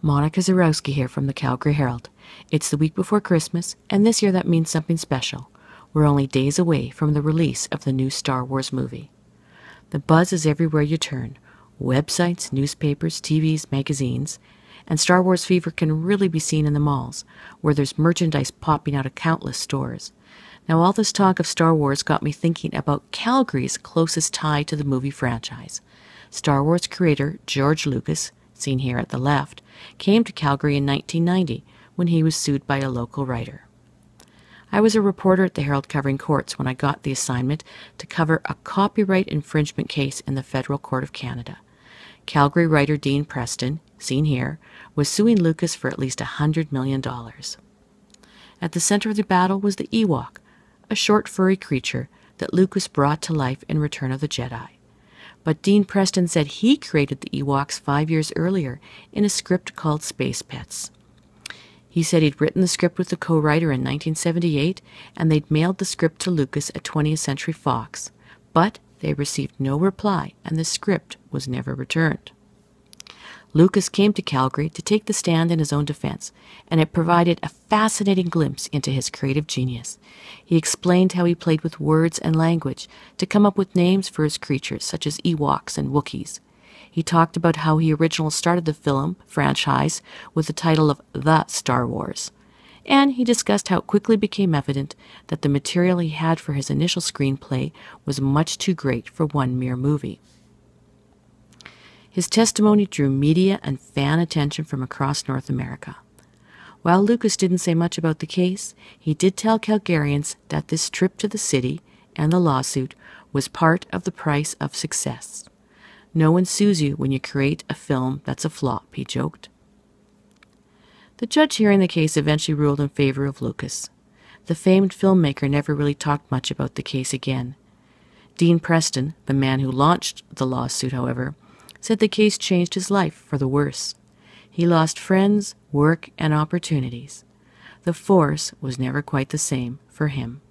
Monica Zarowski here from the Calgary Herald. It's the week before Christmas, and this year that means something special. We're only days away from the release of the new Star Wars movie. The buzz is everywhere you turn. Websites, newspapers, TVs, magazines. And Star Wars fever can really be seen in the malls, where there's merchandise popping out of countless stores. Now, all this talk of Star Wars got me thinking about Calgary's closest tie to the movie franchise. Star Wars creator George Lucas, seen here at the left, came to Calgary in 1990 when he was sued by a local writer. I was a reporter at the Herald covering courts when I got the assignment to cover a copyright infringement case in the Federal Court of Canada. Calgary writer Dean Preston, seen here, was suing Lucas for at least $100 million. At the center of the battle was the Ewok, a short furry creature that Lucas brought to life in Return of the Jedi. But Dean Preston said he created the Ewoks 5 years earlier in a script called Space Pets. He said he'd written the script with the co-writer in 1978, and they'd mailed the script to Lucas at 20th Century Fox. But they received no reply, and the script was never returned. Lucas came to Calgary to take the stand in his own defense, and it provided a fascinating glimpse into his creative genius. He explained how he played with words and language to come up with names for his creatures, such as Ewoks and Wookiees. He talked about how he originally started the film franchise with the title of The Star Wars. And he discussed how it quickly became evident that the material he had for his initial screenplay was much too great for one mere movie. His testimony drew media and fan attention from across North America. While Lucas didn't say much about the case, he did tell Calgarians that this trip to the city and the lawsuit was part of the price of success. No one sues you when you create a film that's a flop, he joked. The judge hearing the case eventually ruled in favor of Lucas. The famed filmmaker never really talked much about the case again. Dean Preston, the man who launched the lawsuit, however, said the case changed his life for the worse. He lost friends, work, and opportunities. The force was never quite the same for him.